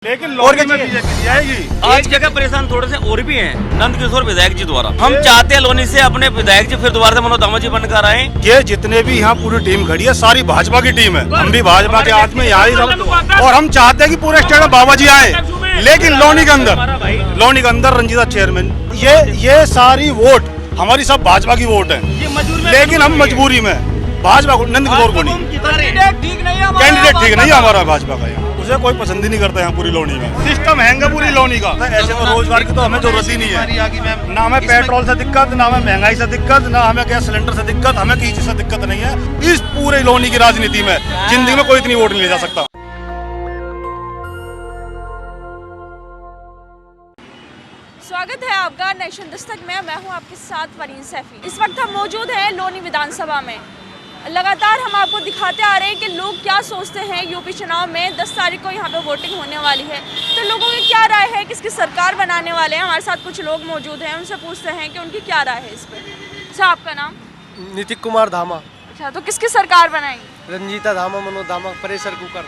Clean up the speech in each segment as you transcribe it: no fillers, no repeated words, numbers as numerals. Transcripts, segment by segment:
लेकिन लौनी में बीजेपी नहीं आएगी। आज जगह परेशान थोड़े से और भी हैं नंद किशोर विधायक जी द्वारा। हम चाहते हैं लोनी से अपने विधायक जी फिर दोबारा से मनोज दामा जी बनकर आए। ये जितने भी यहाँ पूरी टीम खड़ी है सारी भाजपा की टीम है। हम भी भाजपा के आदमी यहाँ ही सब, और हम चाहते हैं कि पूरे स्टेट में बाबा जी आए। लेकिन लोनी के अंदर रंजीता चेयरमैन, ये सारी वोट हमारी सब भाजपा की वोट है। लेकिन हम मजबूरी में भाजपा को, नंद किशोर को नहीं, कैंडिडेट ठीक नहीं है हमारा भाजपा का। यहाँ उसे कोई पसंद ही नहीं करता है पूरी लोनी में। सिस्टम हैंगा पूरी लोनी का। ऐसे तो रोजगार की तो हमें जरूरत ही नहीं है। ना हमें पेट्रोल से दिक्कत, ना हमें महंगाई से दिक्कत, ना हमें गैस सिलेंडर से दिक्कत, हमें किसी चीज से दिक्कत नहीं है। इस पूरे लोनी की राजनीति में जिंदगी में कोई इतनी वोट नहीं ले जा सकता। स्वागत है आपका नेशन दस्तक में। मैं हूं आपके साथ वरीन सैफी। इस वक्त हम मौजूद हैं लोनी विधानसभा में। लगातार हम आपको दिखाते आ रहे हैं कि लोग क्या सोचते हैं। यूपी चुनाव में 10 तारीख को यहाँ पे वोटिंग होने वाली है, तो लोगों की क्या राय है, किसकी सरकार बनाने वाले हैं। हमारे साथ कुछ लोग मौजूद हैं, उनसे पूछते हैं कि उनकी क्या राय है इस पर। अच्छा, आपका नाम? नीतिक कुमार धामा। अच्छा, तो किसकी सरकार बनाएंगे? रंजीता धामा, मनोज धामा, प्रेशर कुकर।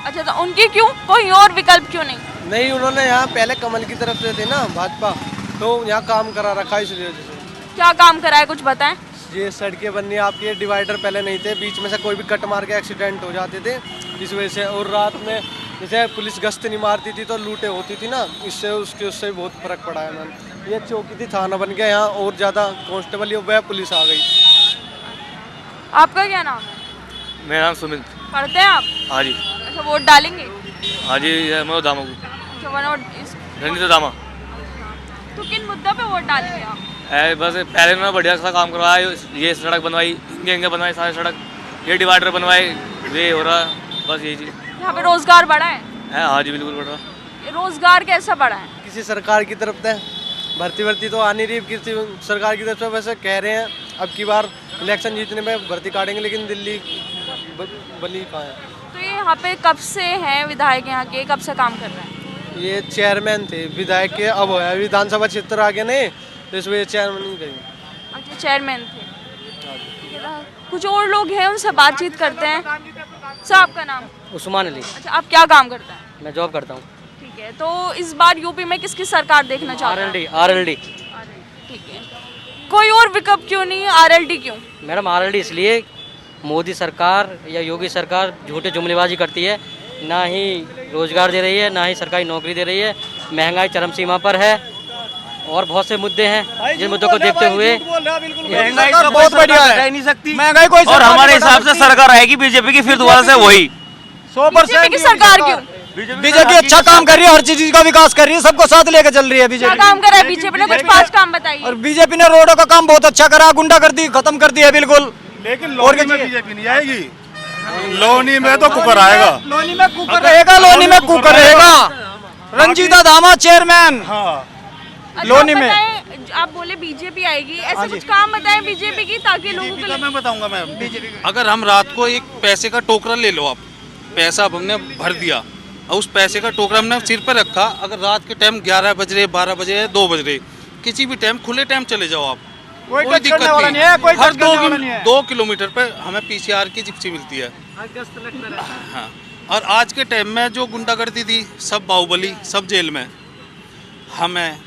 अच्छा, तो उनकी क्यों, कोई और विकल्प क्यों नहीं? नहीं, उन्होंने यहाँ पहले कमल की तरफ से थे ना भाजपा, तो यहाँ काम करा रखा, इसलिए। क्या काम करा है, कुछ बताएं। ये सड़कें बननी है आपकी, डिवाइडर पहले नहीं थे, बीच में से कोई भी कट मार के एक्सीडेंट हो जाते थे इस वजह से। और रात में जैसे पुलिस गश्त नहीं मारती थी तो लूटें होती थी ना, उससे बहुत फर्क पड़ा है मैम। ये चौकी थी, थाना बन गया यहाँ, और ज़्यादा कांस्टेबल वह पुलिस आ गई। आपका क्या नाम है? मेरा नाम सुमित। पढ़ते हैं आप? हाँ जी। अच्छा, वोट डालेंगे? हाँ जी, मनोज दामा को। अच्छा, रंजीता दामा। तो किन मुद्दों पे वोट डालेंगे आप? बस पहले उन्होंने बढ़िया सा काम करवाया, ये सड़क बनवाई, इंगे बनवाई, सारी सड़क, ये डिवाइडर बनवाए, ये हो रहा, बस यही चीज़। यहाँ पे रोजगार बढ़ा है? हाँ जी, बिल्कुल बढ़ रहा। रोजगार कैसा बढ़ा है? किसी सरकार की तरफ से भर्ती तो आ नहीं रही, किसी सरकार की तरफ से। वैसे कह रहे हैं अब की बार इलेक्शन जीतने में भर्ती काटेंगे, लेकिन दिल्ली बनी कहाँ है। तो ये यहाँ पे कब से हैं विधायक, यहाँ के कब से काम कर रहे हैं? ये चेयरमैन थे विधायक के, अब है विधानसभा क्षेत्र आगे नहीं, तो इस वजह चेयरमैन नहीं रहे। अच्छा, चेयरमैन थे। कुछ और लोग हैं, उनसे बातचीत करते हैं। सर, आपका नाम? उस्मान अली। अच्छा, आप क्या काम करते हैं? मैं जॉब करता हूँ। ठीक है, तो इस बार यूपी में किसकी सरकार देखना चाहते हैं? आरएलडी। ठीक है, कोई और विकल्प क्यों नहीं? आरएलडी क्यों? मैडम, आरएलडी इसलिए, मोदी सरकार या योगी सरकार झूठे जुमलेबाजी करती है, ना ही रोजगार दे रही है, ना ही सरकारी नौकरी दे रही है, महंगाई चरम सीमा पर है, और बहुत से मुद्दे हैं जिन मुद्दों को देखते हुए महंगाई तो बहुत बढ़िया है, नहीं सकती महंगाई कोई, और हमारे हिसाब से सरकार आएगी बीजेपी की, फिर दोबारा से वही 100% की सरकार क्यों? बीजेपी अच्छा काम कर रही है, हर चीज का विकास कर रही है, सबको साथ लेकर चल रही है क्या बीजेपी। काम करा है बीजेपी ने? कुछ 5 काम बताइए। और बीजेपी ने रोडों का काम बहुत अच्छा करा, गुंडागर्दी खत्म कर दी है बिल्कुल। लेकिन लोनी में बीजेपी नहीं आएगी। लोनी में तो कुकर आएगा। लोनी में कुकर रहेगा, लोनी में कुकर रहेगा। रंजीता धामा चेयरमैन। हाँ, लोनी में आप बोले बीजेपी आएगी, ऐसे कुछ काम बताएं बीजेपी की, ताकि लोगों को मैं बताऊंगा। मैं बीजेपी अगर हम रात को एक पैसे का टोकरा ले लो, आप पैसा हमने भर दिया और उस पैसे का टोकरा हमने सिर पर रखा, अगर रात के टाइम 11 बज रहे, 12 बजे, 2 बज रहे, किसी भी टाइम खुले टाइम चले जाओ आप, कोई दिक्कत नहीं है। हर 2 किलोमीटर पर हमें पीसीआर की जिप्सी मिलती है। हाँ, और आज के टाइम में जो गुंडागर्दी थी, सब बाहुबली, सब जेल में। हमें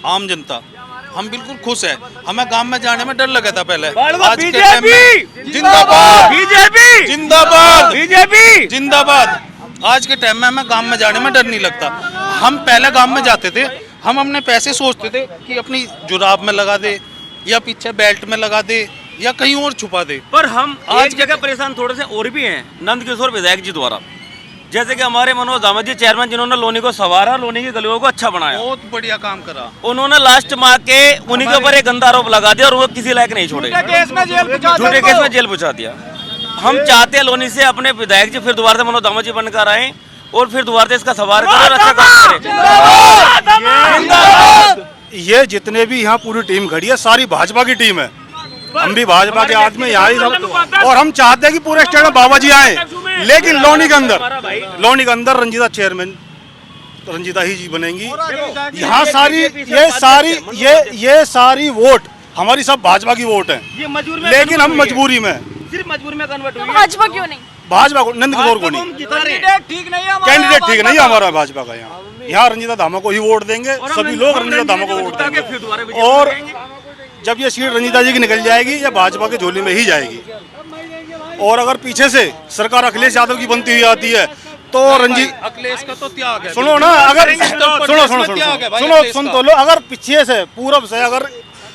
आम जनता, हम बिल्कुल खुश है। हमें गांव में जाने में डर लगा था पहले। आज के टाइम में जिंदाबाद बीजेपी, जिंदाबाद बीजेपी, जिंदाबाद। आज के टाइम में हमें गांव में जाने में डर नहीं लगता। हम पहले गांव में जाते थे, हम अपने पैसे सोचते थे कि अपनी जुराब में लगा दे, या पीछे बेल्ट में लगा दे, या कहीं और छुपा दे। पर हम आज जगह परेशान थोड़े से और भी हैं नंद किशोर विधायक जी द्वारा। जैसे कि हमारे मनोज दामा जी चेयरमैन, जिन्होंने लोनी को संवारा, लोनी की गलियों को अच्छा बनाया, बहुत बढ़िया काम करा। उन्होंने लास्ट माह के उन्हीं के ऊपर एक गंदा आरोप लगा दिया, और वो किसी लायक नहीं छोड़े, झूठे केस में जेल पहुंचा दिया। हम चाहते हैं लोनी से अपने विधायक जी फिर दोबारा से मनोज दामा जी बनकर आए, और फिर दोबारा से इसका सवार करें और अच्छा काम करें। ये जितने भी यहाँ पूरी टीम खड़ी है सारी भाजपा की टीम है। हम भी भाजपा के आदमी यहाँ ही सब, और हम चाहते हैं कि पूरे स्टेट में बाबा जी आए। लेकिन लोनी के अंदर रंजीता चेयरमैन, रंजीता ही जी बनेंगी। यहाँ सारी ये सारी वोट हमारी सब भाजपा की वोट है। लेकिन हम मजबूरी में, सिर्फ मजबूरी में कन्वर्ट तो भाजपा क्यों नहीं? भाजपा को, नंद किशोर को नहीं। कैंडिडेट ठीक नहीं है कैंडिडेट ठीक नहीं है हमारा भाजपा का। यहाँ रंजीता धामा को ही वोट देंगे, सभी लोग रंजीता धामा को वोट देंगे। और जब ये सीट रंजीता जी की निकल जाएगी, या भाजपा की झोली में ही जाएगी। और अगर पीछे से सरकार अखिलेश यादव की बनती हुई आती है तो अखिलेश का तो त्याग है। सुनो ना, अगर सुन तो लो, अगर पीछे से पूरब से अगर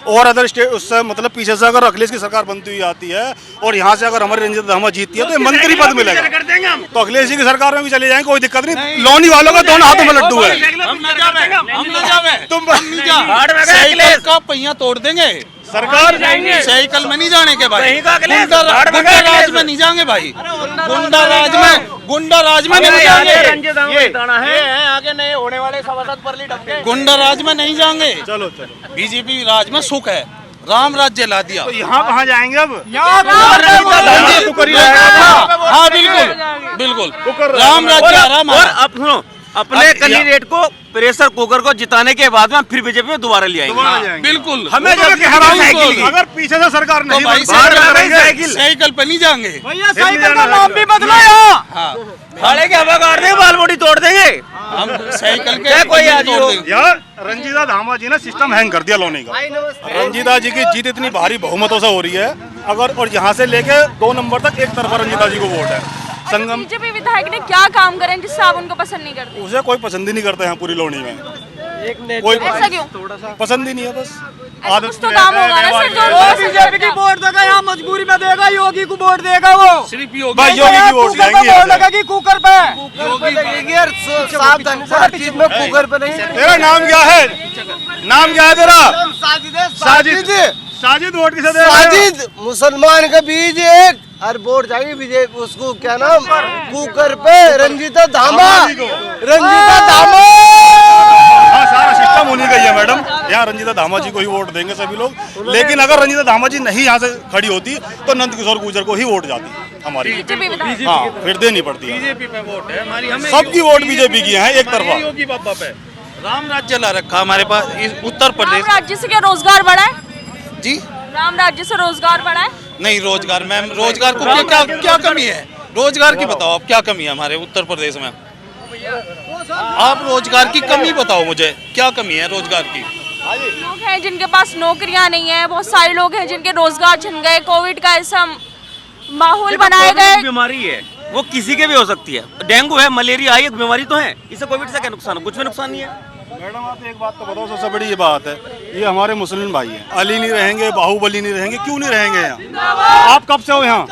और अदर स्टेट उससे मतलब पीछे से अगर अखिलेश की सरकार बनती हुई आती है और यहाँ से अगर हमारी रंजीता धामा जीतती है तो ये मंत्री पद मिलेगा। तो अखिलेश जी की सरकार में भी चले जाएंगे, कोई दिक्कत नहीं। लोनी वालों का दोनों हाथों में लड्डू है। तुम साइकिल का पहिया तोड़ देंगे सरकार साइकिल में नहीं जाने के भाई, गुंडा राज में नहीं जाएंगे भाई, गुंडा राज में नहीं जाएंगे, आगे नहीं होने वाले सभासद परली डबके गुंडा राज में नहीं जाएंगे। चलो बीजेपी राज में सुख है, राम राज्य ला दिया। तो यहाँ कहाँ जाएंगे अब? हाँ बिल्कुल बिल्कुल, राम राज्य आ रहा। और अब सुनो, अपने कैंडिडेट को प्रेशर कुकर को जिताने के बाद में फिर बीजेपी में दोबारा ले आएंगे। बिल्कुल, हमें अगर पीछे से सरकार नहीं साइकिल पे नहीं जाएंगे भैया, साइकिल का नाम भी बदलो यहाँ। खाले के हवा काट देंगे, बाल मोटी तोड़ देंगे हम साइकिल के कोई तोड़ देंगे। यार रंजीता धामा जी ने सिस्टम हैंग कर दिया लोनी का। रंजीता जी की जीत इतनी भारी बहुमतों से हो रही है, अगर और यहाँ से लेके 2 नंबर तक एक तरफा रंजीता जी को वोट है। संगम बीजेपी विधायक ने क्या काम करे जिससे आप उनको पसंद नहीं करते? उसे कोई पसंद ही नहीं करता यहाँ पूरी लोनी में, कोई ऐसा क्यों? पसंद ही नहीं है। बस कुछ तो काम होगा ना सर, जो बीजेपी की वोट देगा यहाँ मजबूरी में देगा, योगी को वोट देगा वो सिर्फ भाई योगी की वोट जाएंगी। लगेगी कुकर पे, कुकर पे नहीं। तेरा नाम क्या है? नाम क्या है तेरा? साजिद। साजिद वोट किसे दे रहा है? साजिद मुसलमान का बीज एक और वोट जाएगी बीजेपी उसको, क्या नाम, कुकर पे रंजीता धामा, रंजीता धामा। हाँ, सारा सिस्टम होनी गई है मैडम। यहाँ रंजीता धामा जी को ही वोट देंगे सभी लोग। लेकिन अगर रंजीता धामा जी नहीं यहाँ से खड़ी होती तो नंद किशोर गुर्जर को ही वोट जाती हमारी। हाँ, फिर देनी पड़ती है। बीजेपी पे वोट है हमारी, हमें सबकी वोट बीजेपी की है एक तरफा। योगी बाबा पे राम राज्य ला रखा हमारे पास उत्तर प्रदेश। राम राज्य से क्या रोजगार बढ़ा है? जी राम राज्य से रोजगार बढ़ा है? नहीं, रोजगार मैम, रोजगार को क्या कमी है? रोजगार की बताओ आप, क्या कमी है हमारे उत्तर प्रदेश में? आप रोजगार की कमी बताओ मुझे, क्या कमी है रोजगार की? लोग हैं जिनके पास नौकरियां नहीं है, बहुत सारे लोग हैं जिनके रोजगार छिन गए, कोविड का ऐसा माहौल बनाए गए। बीमारी है वो किसी के भी हो सकती है, डेंगू है, मलेरिया है, एक बीमारी तो है, इससे कोविड से क्या नुकसान है? कुछ भी नुकसान नहीं है। मैडम आप एक बात तो बताओ, सबसे बड़ी ये बात है, ये हमारे मुस्लिम भाई हैं, अली नहीं रहेंगे, बाहुबली नहीं रहेंगे, क्यों नहीं रहेंगे यहाँ? आप कब से हो यहाँ?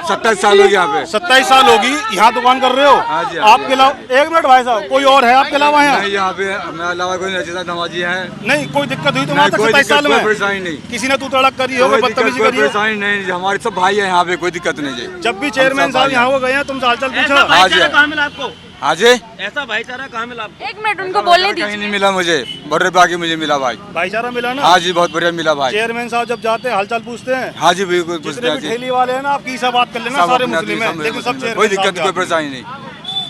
27 साल हो गया यहाँ पे। 27 साल होगी यहाँ दुकान कर रहे हो? हाँ जी। आपके अलावा, एक मिनट भाई साहब, कोई और है आपके अलावा यहाँ? नहीं, यहाँ पे हमें अलावा कोई रंजीता धामा जी हैं। नहीं, कोई दिक्कत हुई तो नहीं, तक कोई 27 साल दिक्कत, में कोई परेशानी नहीं। किसी ने तू तड़क करी हो, कोई बदतमीजी दिक्कत, कोई करी हो? परेशानी नहीं, हमारे सब भाई है यहाँ पे, कोई दिक्कत नहीं जी। जब भी चेयरमैन साहब यहाँ हो गए हैं, तुमसे हालचाल पूछा? हाँ जी, कहाँ मिला आपको? हाँ जी, ऐसा भाईचारा कहाँ मिला आपको? एक मिनट उनको बोलने कहीं नहीं दीजिए। मिला मुझे, बड़े बाकी मुझे मिला भाई। भाईचारा मिला ना? हाँ जी, बहुत बढ़िया मिला भाई। चेयरमैन साहब जब जाते हैं हालचाल पूछते हैं? हाँ जी, बिल्कुल जितने पूछते भी हैं ठेली वाले हैं ना, आप किसी बात कर लेना, सब सारे अपने मुस्लिम हैं, आदमी, लेकिन सब चेयरमैन कोई दिक्कत, कोई परेशानी नहीं।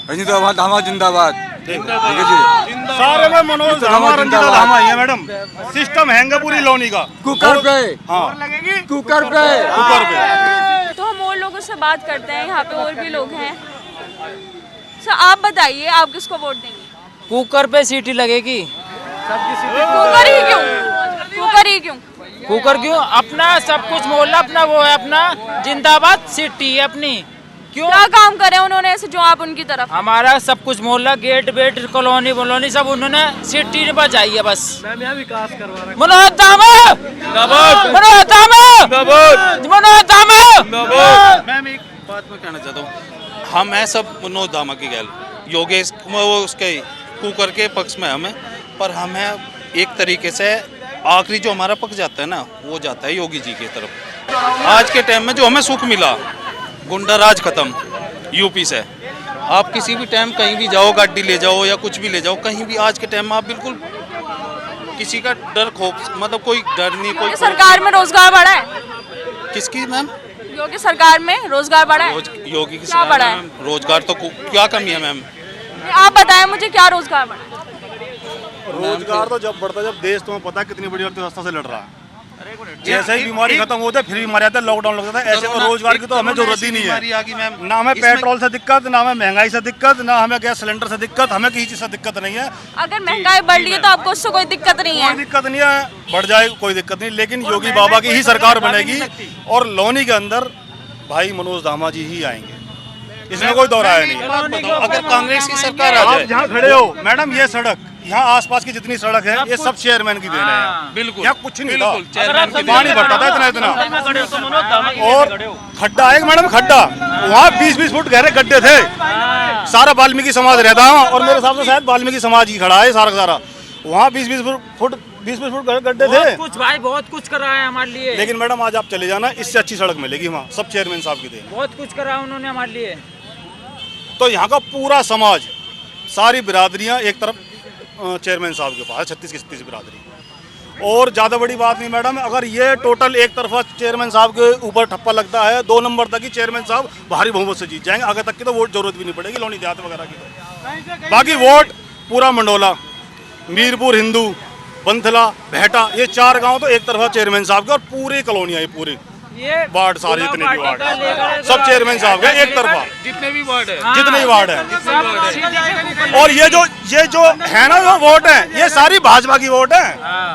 रंजीता धामा जिंदाबाद। ठीक है जी। सारे में मनोज धामा, रंजीता धामा ही है मैडम। सिस्टम हैंग है पूरी लोनी का। कुकर पे, हाँ, कुकर पे, ऊपर पे। तो हम और लोगों से बात करते हैं, यहाँ पे और भी लोग हैं। सर आप बताइए, आप किसको वोट देंगे? कुकर पे सीटी लगेगी। कुकर ही क्यों? कुकर ही क्यों? कुकर क्यों? अपना सब कुछ मोहल्ला अपना वो है, अपना जिंदाबाद सिटी है अपनी। क्यों? क्या काम करे उन्होंने ऐसे जो आप उनकी तरफ? हमारा सब कुछ मोहल्ला, गेट वेट, कॉलोनी वॉलोनी सब उन्होंने सिटी ने बचाई है बस। विकास करवा रहा मनोज धामा, मनोज धामा, मनोज धामा। मैम एक बात मैं कहना चाहता हूँ, हम हैं सब मनोज धामा की गैल, योगेश वो उसके कुकर के पक्ष में हमें, पर हमें एक तरीके से आखिरी जो हमारा पक्ष जाता है ना, वो जाता है योगी जी की तरफ। आज के टाइम में जो हमें सुख मिला, गुंडा राज खत्म यूपी से, आप किसी भी टाइम कहीं भी जाओ, गाड़ी ले जाओ या कुछ भी ले जाओ, कहीं भी आज के टाइम में आप बिल्कुल किसी का डर खौफ, मतलब कोई डर नहीं, कोई सरकार में रोजगार बढ़ा है? किसकी मैम? योगी सरकार में रोजगार बढ़ा है? योगी की क्या बढ़ा है? रोजगार तो क्या कमी है मैम? आप बताएं मुझे, क्या रोजगार बढ़ा है? रोजगार तो जब बढ़ता है जब देश, तुम्हें पता है कितनी बड़ी अर्थव्यवस्था से लड़ रहा है। जैसे ही बीमारी खत्म होते फिर मर जाते, लॉकडाउन लग जाता है। ऐसे में रोजगार की तो हमें जरूरत ही नहीं है। ना हमें पेट्रोल से दिक्कत, ना हमें महंगाई से दिक्कत, ना हमें गैस सिलेंडर से दिक्कत, हमें किसी चीज से दिक्कत नहीं है। अगर महंगाई बढ़ रही है तो आपको उससे कोई दिक्कत नहीं है? कोई दिक्कत नहीं है, बढ़ जाए कोई दिक्कत नहीं, लेकिन योगी बाबा की ही सरकार बनेगी और लोनी के अंदर भाई मनोज धामा जी ही आएंगे, इसमें कोई दो राय नहीं है। अगर कांग्रेस की सरकार आ आप जाए, जहाँ खड़े हो मैडम, ये सड़क यहाँ आसपास की जितनी सड़क है ये सब चेयरमैन की देन है। बिल्कुल यहाँ कुछ नहीं था, चेयरमैन की पानी भरता था इतना इतना, और खड्डा है मैडम, खड्डा वहाँ 20-20 फुट गहरे गड्ढे थे। सारा वाल्मीकि समाज रहता है और मेरे हिसाब से शायद वाल्मीकि समाज ही खड़ा है सारा का सारा। वहाँ 20-20 फुट गड्ढे थे। कुछ भाई बहुत कुछ करा है हमारे लिए, लेकिन मैडम आज आप चले जाना, इससे अच्छी सड़क मिलेगी वहाँ, सब चेयरमैन साहब की देन। बहुत कुछ करा है उन्होंने हमारे लिए। तो यहाँ का पूरा समाज, सारी बिरादरियाँ एक तरफ चेयरमैन साहब के पास, 36 की 36 बिरादरी। और ज़्यादा बड़ी बात नहीं मैडम, अगर ये टोटल एक तरफा चेयरमैन साहब के ऊपर ठप्पा लगता है, 2 नंबर तक ही चेयरमैन साहब भारी बहुमत से जीत जाएंगे। आगे तक की तो वोट जरूरत भी नहीं पड़ेगी लोनी देहात वगैरह की तो। बाकी वोट पूरा मंडोला, मीरपुर हिंदू, बंथला, भेटा, ये 4 गांव तो एक तरफा चेयरमैन साहब के, और पूरी कॉलोनियाँ ये पूरे वार्ड, सारे जितने भी वार्ड हैं सब चेयरमैन साहब के एक तरफा, जितने भी वार्ड है, जितने भी वार्ड है। और ये जो है ना जो वोट है, ये सारी भाजपा की वोट है।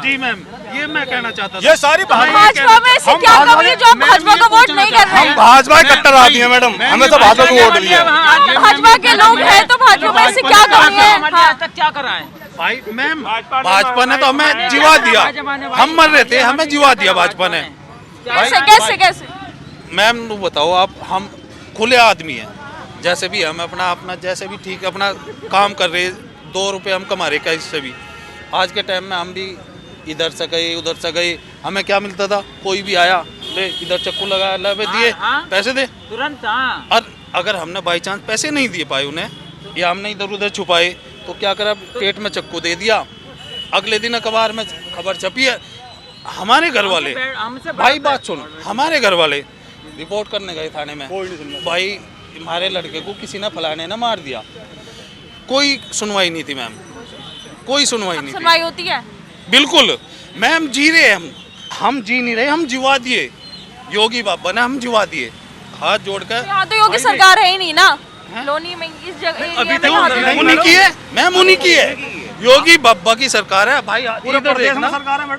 जी मैम, ये मैं कहना चाहता था। ये सारी भाजपा में से क्या कमी है जो आप भाजपा को वोट नहीं कर रहे हम हैं? भाजपा कट्टर आती है मैडम, हमें तो भाजपा को वोट लिया। भाजपा के लोग हैं तो भाजपा में से क्या कमी है? हाँ। तक क्या करा है भाई मैम, भाजपा ने तो हमें जीवा दिया, हम मर रहे थे, हमें जीवा दिया भाजपा ने। कैसे? मैम बताओ आप, हम खुले आदमी हैं, जैसे भी हम अपना जैसे भी ठीक अपना काम कर रहे, 2 रुपए हम कमा रहे कहीं से भी। आज के टाइम में हम भी इधर से गए उधर से गए, हमें क्या मिलता था, कोई भी आया ले इधर चक्कू लगाया, ले दिए पैसे दे तुरंत। और अगर हमने बाई चांस पैसे नहीं दिए पाए उन्हें, या हमने इधर उधर छुपाए, तो क्या करा, पेट में चक्कू दे दिया। अगले दिन अखबार में खबर छपी है, हमारे घर वाले, भाई बात सुन, हमारे घर वाले रिपोर्ट करने गए थाने में, भाई हमारे लड़के को किसी ने फलाने ने मार दिया। कोई सुनवाई नहीं थी मैम, कोई सुनवाई नहीं सुनवाई होती है? बिल्कुल मैम, जी रहे हम जी नहीं रहे, हम जिवा दिए योगी बाबा ने, हम जिवा दिए हाथ जोड़कर। यहाँ तो योगी सरकार है ही नहीं ना लोनी में, इस जगह उन्हीं की है मैम, उन्हीं की है, योगी बाबा की सरकार है भाई। इधर देखना,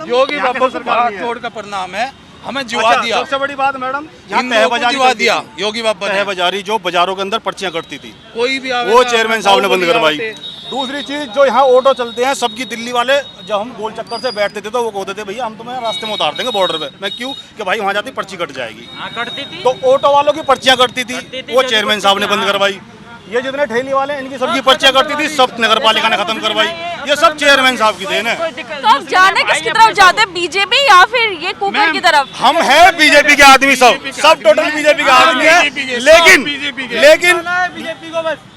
योगी बाबा को हाथ जोड़कर प्रणाम है, हमें जिवा दिया। सबसे बड़ी बात मैडम, जिवा दिया योगी बाबा ने। बाजारी जो बाजारों के अंदर पर्चियां कटती थी, कोई भी वो चेयरमैन साहब ने बंद करवाई। दूसरी चीज, जो यहाँ ऑटो चलते हैं सबकी, दिल्ली वाले जब हम गोल चक्कर से बैठते थे तो वो कहते थे भैया हम तुम्हें रास्ते में उतार देंगे बॉर्डर पे। मैं क्यों, कि भाई वहाँ जाती पर्ची कट जाएगी। कटती थी तो ऑटो वालों की पर्चियां कटती थी, वो चेयरमैन साहब ने बंद करवाई। ये जितने ठेली वाले हैं इनकी सबकी पर्चियां करती थी, सब नगर पालिका ने खत्म करवाई। ये सब चेयरमैन साहब की देन है। तो आप जाने किसकी तरफ जाते हैं, बीजेपी या फिर ये कुकर की तरफ? हम हैं बीजेपी के आदमी, सब टोटल बीजेपी के आदमी है,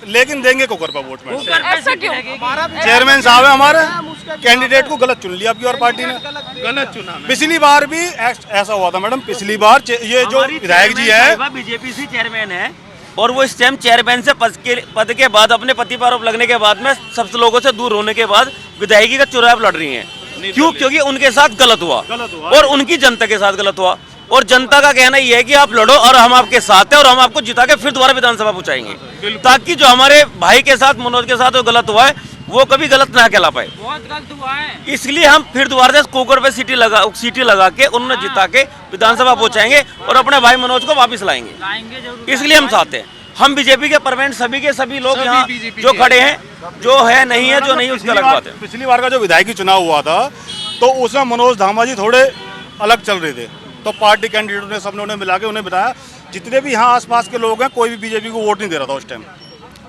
लेकिन देंगे कुकर पर वोट में। ऐसा क्यों? चेयरमैन साहब है हमारे, कैंडिडेट को गलत चुन लिया आपकी और पार्टी ने, गलत चुना। पिछली बार भी ऐसा हुआ था मैडम, पिछली बार ये जो विधायक जी है बीजेपी से चेयरमैन है, और वो इस टाइम चेयरमैन से पद के बाद अपने पति पर आरोप लगने के बाद में सब लोगों से दूर होने के बाद विधायकी का चुनाव लड़ रही हैं। क्यों? क्योंकि उनके साथ गलत हुआ और उनकी जनता के साथ गलत हुआ, और जनता का कहना ये है कि आप लड़ो और हम आपके साथ हैं और हम आपको जिता के फिर दोबारा विधानसभा पहुंचाएंगे, ताकि जो हमारे भाई के साथ, मनोज के साथ जो गलत हुआ है वो कभी गलत ना कहला पाए। बहुत गलत हुआ है, इसलिए हम फिर दोबारा से कुकर पे सीटी लगा के उन्होंने जिता के विधानसभा पहुंचाएंगे और अपने भाई मनोज को वापस लाएंगे। इसलिए हम चाहते हैं, हम बीजेपी के परमानेंट सभी के सभी लोग यहाँ जो खड़े हैं, जो है नहीं है, जो नहीं उसका अलग बात है। पिछली बार का जो विधायकी चुनाव हुआ था तो उसमें मनोज धामा जी थोड़े अलग चल रहे थे, तो पार्टी कैंडिडेट ने सबने उन्हें मिला के उन्हें बताया, जितने भी यहाँ आसपास के लोग हैं कोई भी बीजेपी को वोट नहीं दे रहा था उस टाइम।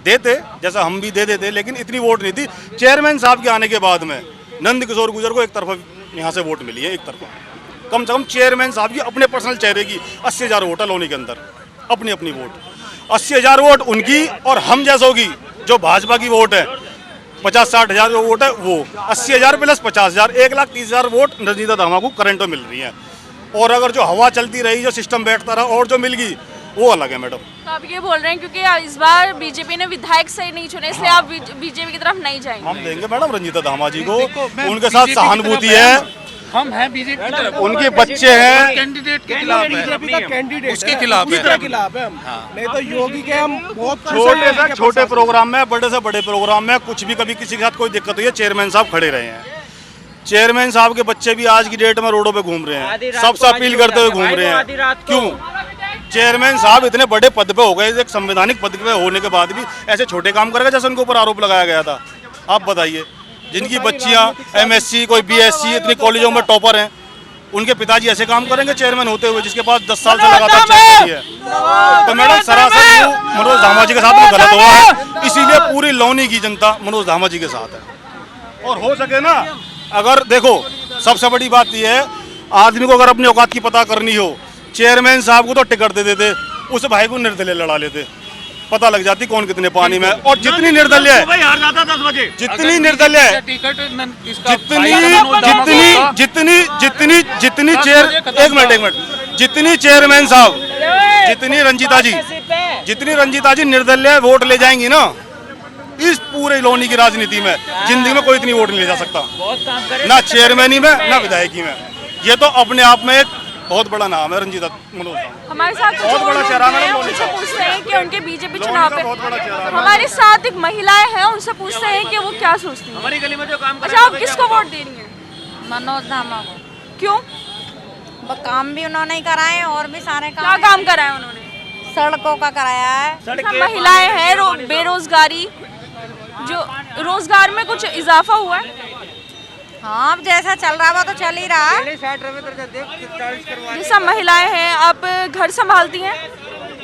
देते, जैसा हम भी दे देते, लेकिन इतनी वोट नहीं थी। चेयरमैन साहब के आने के बाद में नंद किशोर गुर्जर को एक तरफा यहाँ से वोट मिली है, एक तरफा। कम से कम चेयरमैन साहब की अपने पर्सनल चेहरे की 80,000 वोट है लोनी के अंदर, अपनी अपनी वोट 80,000 वोट उनकी, और हम जैसों की जो भाजपा की वोट है 50-60 हज़ार जो वोट है वो 80,000 प्लस 50,000, 1,30,000 वोट रंजीता धामा को करंट में मिल रही है। और अगर जो हवा चलती रही, जो सिस्टम बैठता रहा और जो मिल गई वो अलग है मैडम। तो आप ये बोल रहे हैं क्योंकि इस बार बीजेपी ने विधायक सही नहीं चुने, इसलिए आप बीजेपी की तरफ नहीं जाएंगे? हम देंगे मैडम रंजीता धामा जी को, उनके साथ सहानुभूति है, हम हैं बीजेपी की तरफ, उनके बच्चे हैं, कैंडिडेट के खिलाफ है, उसके खिलाफ है, हम नहीं तो योगी के हम बहुत छोटे से छोटे प्रोग्राम में, बड़े से बड़े प्रोग्राम में कुछ भी कभी किसी के साथ कोई दिक्कत हुई है, चेयरमैन साहब खड़े रहे हैं। चेयरमैन साहब के बच्चे भी आज की डेट में रोडों पे घूम रहे हैं, सबसे अपील करते हुए घूम रहे हैं। क्यों? चेयरमैन साहब इतने बड़े पद पे हो गए, एक संवैधानिक पद पे होने के बाद भी ऐसे छोटे काम करेगा जैसे उनके ऊपर आरोप लगाया गया था। आप बताइए, जिनकी बच्चियां MSc कोई BSc इतनी कॉलेजों में टॉपर हैं, उनके पिताजी ऐसे काम करेंगे चेयरमैन होते हुए, जिसके पास 10 साल से लगातार चेयरमैन है। तो मैडम सरासर मनोज धामा जी के साथ में गलत हुआ है, इसीलिए पूरी लौनी की जनता मनोज धामा जी के साथ है। और हो सके ना, अगर देखो सबसे बड़ी बात यह है, आदमी को अगर अपनी औकात की पता करनी हो, चेयरमैन साहब को तो टिकट दे देते, उस भाई को निर्दलीय लड़ा लेते, पता लग जाती कौन कितने पानी में। और जितनी निर्दलीय है, जितनी निर्दलीय है, जितनी चेयरमैन साहब, जितनी रंजीता जी निर्दलीय वोट ले जाएंगी ना, इस पूरे लोनी की राजनीति में जिंदगी में कोई इतनी वोट नहीं ले जा सकता, ना चेयरमैनी में ना विधायकी में। ये तो अपने आप में एक बहुत बड़ा नाम है रंजीता मनोज। हमारे साथ बहुत बड़ा चेहरा है, उनसे पूछते हैं कि उनके बीजेपी चुनाव पे हमारे साथ एक महिलाएं हैं, उनसे पूछते हैं कि वो क्या सोचती हैं। हमारी गली में जो काम अच्छा, आप किसको वोट दे रही हैं? मनोज धामा को। क्यों? काम भी उन्होंने ही कराए और भी सारे काम। क्या काम कराया उन्होंने? सड़कों का कराया है। महिलाएं हैं, बेरोजगारी, जो रोजगार में कुछ इजाफा हुआ है? हाँ, अब जैसा चल रहा वो तो चल ही रहा है। जैसा महिलाएं हैं, आप घर संभालती हैं?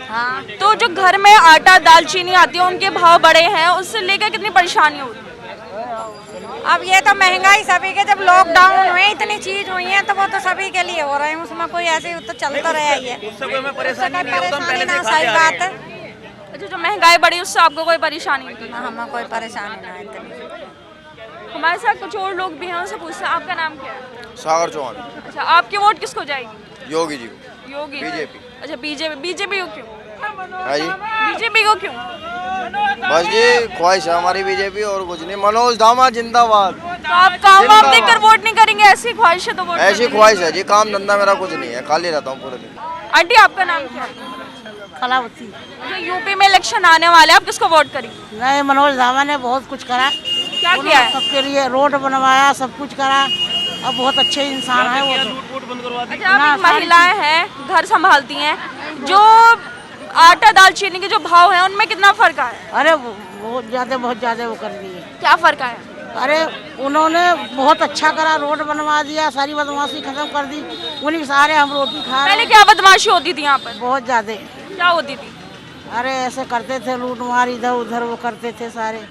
हाँ। तो जो घर में आटा दाल चीनी आती है, उनके भाव बढ़े हैं, उससे लेकर कितनी परेशानी होती है? अब ये तो महंगाई सभी के, जब लॉकडाउन हुए इतनी चीज हुई है तो वो तो सभी के लिए हो रहे हैं, उसमें कोई ऐसे तो चलता रहा ही है। परेशानी ना, सही बात है। अच्छा, जो महंगाई बढ़ी उससे आपको कोई परेशानी नहीं? हमें कोई परेशानी ना इतनी। हमारे साथ कुछ और लोग भी हैं, उनसे पूछते हैं, आपका नाम क्या है? सागर चौहान। अच्छा, आपकी वोट किसको जाएगी? योगी जी को। योगी? बीजेपी। अच्छा, बीजेपी को क्यों? हाँ जी, बीजेपी को क्यों? बस जी ख्वाहिश है हमारी बीजेपी, और कुछ नहीं। मनोज धामा जिंदाबाद। तो आप काम वाम देखकर वोट नहीं करेंगे? ऐसी ख्वाहिश है तो वोट? ऐसी ख्वाहिश है जी, काम धंधा मेरा कुछ नहीं है, खाली रहता हूँ पूरे दिन। आंटी, आपका नाम क्या है? कलावती। जो यूपी में इलेक्शन आने वाले, आप किसको वोट करेंगे? नहीं, मनोज धामा ने बहुत कुछ करा। क्या किया है? सबके लिए रोड बनवाया, सब कुछ करा, अब बहुत अच्छे इंसान है वो तो। अच्छा, आप एक महिलाएं हैं, घर संभालती हैं, जो आटा दाल चीनी के जो भाव हैं उनमें कितना फर्क आया? अरे बहुत ज्यादा वो कर दिए। क्या फर्क आया? अरे उन्होंने बहुत अच्छा करा, रोड बनवा दिया, सारी बदमाशी खत्म कर दी, उन्हीं सारे हम रोटी खा रहे। पहले क्या बदमाशी होती थी यहाँ पर? बहुत ज्यादा। क्या होती थी? अरे ऐसे करते थे, लूट मार इधर उधर वो करते थे सारे।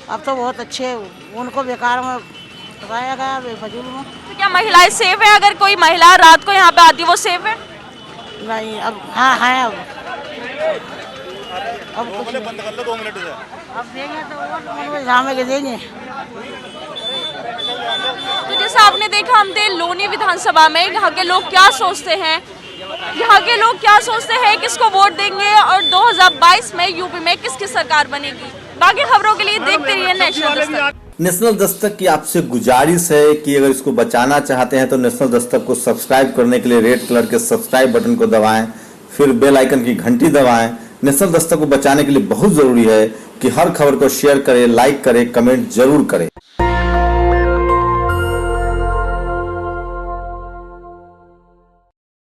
अब तो बहुत अच्छे, उनको बेकार में बताया गया, बेफजूल में। तो क्या महिलाएं सेफ है? अगर कोई महिला रात को यहाँ पे आती है, वो सेफ है? नहीं, अब हाँ है, अब कुछ बंद कर लो 2 मिनट से। अब देंगे तो वोट मनोज धामा के देंगे। तो जैसा आपने देखा, हम थे लोनी विधानसभा में, यहाँ के लोग क्या सोचते हैं, यहाँ के लोग क्या सोचते हैं, किसको वोट देंगे और 2022 में यूपी में किसकी सरकार बनेगी। बाकी खबरों के लिए देखते रहिए नेशनल दस्तक। नेशनल दस्तक की आपसे गुजारिश है कि अगर इसको बचाना चाहते हैं तो नेशनल दस्तक को सब्सक्राइब करने के लिए रेड कलर के सब्सक्राइब बटन को दबाएं, फिर बेल आइकन की घंटी दबाएं। नेशनल दस्तक को बचाने के लिए बहुत जरूरी है कि हर खबर को शेयर करें, लाइक करें, कमेंट जरूर करें।